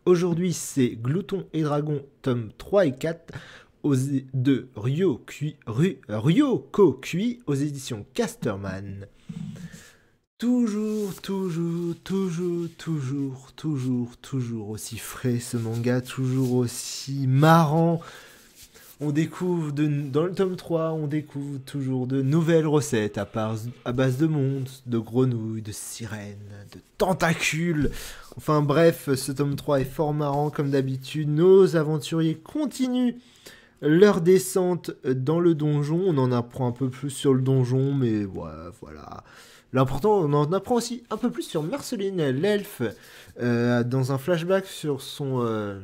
Aujourd'hui, c'est Glouton et Dragon, tome 3 et 4 de Ryoko Kui aux éditions Casterman. Toujours aussi frais ce manga, toujours aussi marrant. On découvre, dans le tome 3, on découvre toujours de nouvelles recettes à base de monstres, de grenouilles, de sirènes, de tentacules. Enfin bref, ce tome 3 est fort marrant comme d'habitude. Nos aventuriers continuent leur descente dans le donjon. On en apprend un peu plus sur le donjon, mais ouais, voilà. L'important, on en apprend aussi un peu plus sur Marceline, l'elfe, dans un flashback sur son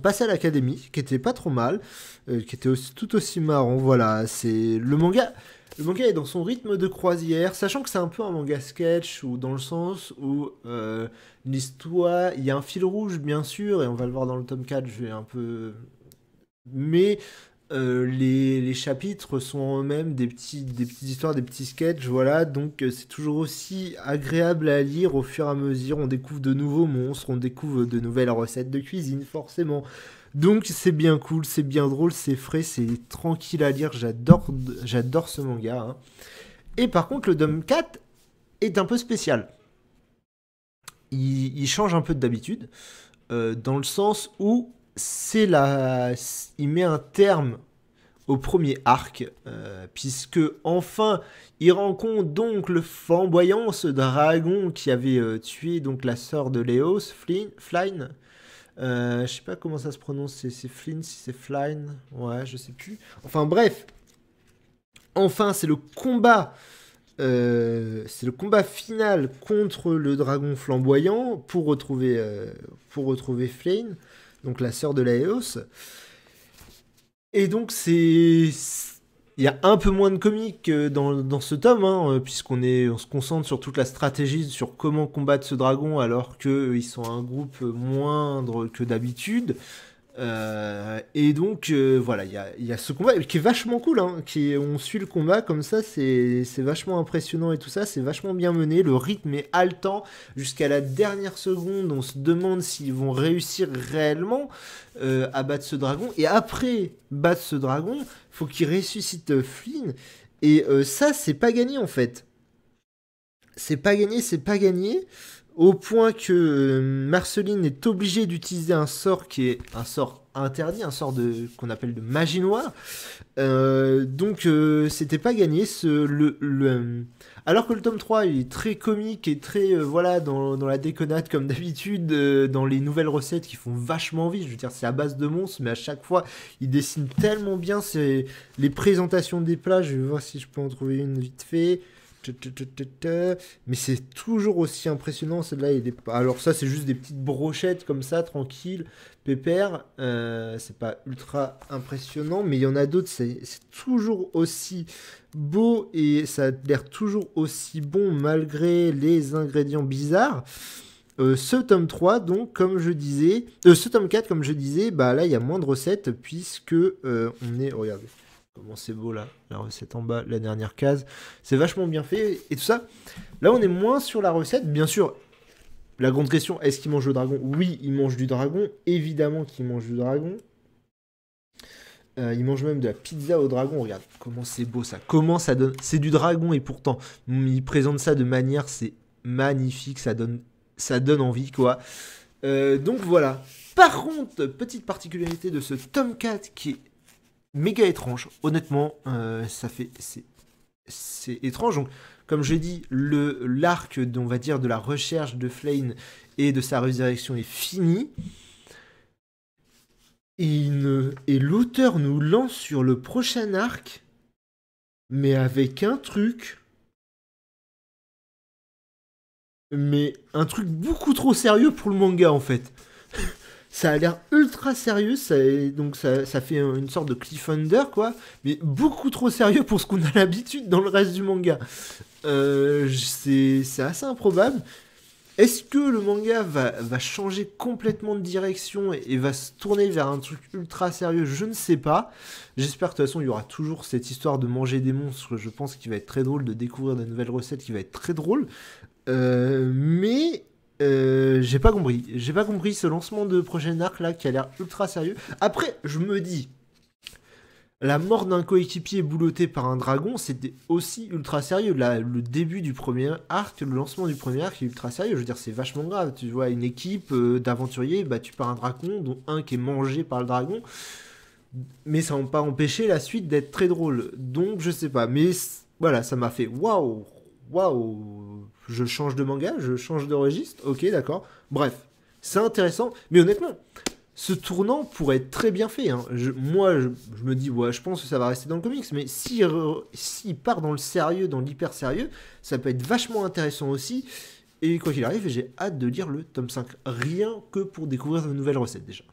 passé à l'académie, qui était pas trop mal, qui était tout aussi marrant. Voilà, c'est le manga. Le manga est dans son rythme de croisière, sachant que c'est un peu un manga sketch, ou dans le sens où l'histoire, il y a un fil rouge bien sûr, et on va le voir dans le tome 4, je vais un peu... Mais les chapitres sont en eux-mêmes des petites histoires, des petits sketchs, voilà, donc c'est toujours aussi agréable à lire au fur et à mesure, on découvre de nouveaux monstres, on découvre de nouvelles recettes de cuisine, forcément. Donc c'est bien cool, c'est bien drôle, c'est frais, c'est tranquille à lire, j'adore ce manga. Hein. Et par contre, le tome 4 est un peu spécial. Il change un peu d'habitude, dans le sens où il met un terme au premier arc, puisque enfin il rencontre donc le flamboyant ce dragon qui avait tué donc la sœur de Léos, Flynn. Je sais pas comment ça se prononce, c'est Flynn, si c'est Flynn, ouais, je sais plus. Enfin bref, enfin c'est le combat final contre le dragon flamboyant pour retrouver Flynn, donc la sœur de Laos. Et donc il y a un peu moins de comique dans ce tome, hein, on se concentre sur toute la stratégie, sur comment combattre ce dragon, alors qu'ils sont un groupe moindre que d'habitude. Et donc voilà, il y a ce combat qui est vachement cool, hein, on suit le combat comme ça, c'est vachement impressionnant et tout ça, c'est vachement bien mené, le rythme est haletant jusqu'à la dernière seconde, on se demande s'ils vont réussir réellement à battre ce dragon, et après battre ce dragon, faut qu'ils ressuscitent Flynn, et ça c'est pas gagné en fait. C'est pas gagné, au point que Marceline est obligée d'utiliser un sort qui est un sort interdit, un sort qu'on appelle de magie noire. Donc c'était pas gagné. Alors que le tome 3 il est très comique et très voilà dans la déconnade comme d'habitude, dans les nouvelles recettes qui font vachement envie. Je veux dire, c'est à base de monstres, mais à chaque fois il dessine tellement bien. C'est les présentations des plats. Je vais voir si je peux en trouver une vite fait. Mais c'est toujours aussi impressionnant. Celle-là, alors ça, c'est juste des petites brochettes comme ça, tranquille, pépère. C'est pas ultra impressionnant, mais il y en a d'autres. C'est toujours aussi beau et ça a l'air toujours aussi bon malgré les ingrédients bizarres. Ce tome 3, donc, comme je disais, ce tome 4, comme je disais, bah là, il y a moins de recettes puisque on est, regardez. Comment c'est beau là, la recette en bas, la dernière case. C'est vachement bien fait et tout ça. Là, on est moins sur la recette. Bien sûr, la grande question, est-ce qu'il mange le dragon? Oui, il mange du dragon. Évidemment qu'il mange du dragon. Il mange même de la pizza au dragon. Regarde, comment c'est beau ça. Comment ça donne. C'est du dragon et pourtant, il présente ça de manière, c'est magnifique. Ça donne envie, quoi. Donc voilà. Par contre, petite particularité de ce tome 4 qui est méga étrange, honnêtement, c'est étrange. Donc, comme je dis, l'arc, on va dire, de la recherche de Flynn et de sa résurrection est fini. Et l'auteur nous lance sur le prochain arc, mais avec un truc. Mais un truc beaucoup trop sérieux pour le manga, en fait. Ça a l'air ultra sérieux, donc ça fait une sorte de cliffhanger, quoi, mais beaucoup trop sérieux pour ce qu'on a l'habitude dans le reste du manga. C'est assez improbable. Est-ce que le manga va changer complètement de direction et va se tourner vers un truc ultra sérieux? Je ne sais pas. J'espère que de toute façon il y aura toujours cette histoire de manger des monstres. Je pense qu'il va être très drôle, de découvrir de nouvelles recettes qui va être très drôle. Mais J'ai pas compris. J'ai pas compris ce lancement de prochain arc là qui a l'air ultra sérieux. Après, je me dis, la mort d'un coéquipier boulotté par un dragon, c'était aussi ultra sérieux. Là, le début du premier arc, le lancement du premier arc est ultra sérieux. Je veux dire, c'est vachement grave. Tu vois, une équipe d'aventuriers battue par un dragon, dont un qui est mangé par le dragon. Mais ça n'a pas empêché la suite d'être très drôle. Donc, je sais pas. Mais voilà, ça m'a fait waouh, waouh. Je change de manga, je change de registre. Ok, d'accord. Bref, c'est intéressant. Mais honnêtement, ce tournant pourrait être très bien fait. Hein. Moi, je me dis, ouais, je pense que ça va rester dans le comics, mais s'il part dans le sérieux, dans l'hyper sérieux, ça peut être vachement intéressant aussi. Et quoi qu'il arrive, j'ai hâte de lire le tome 5. Rien que pour découvrir de nouvelles recettes déjà.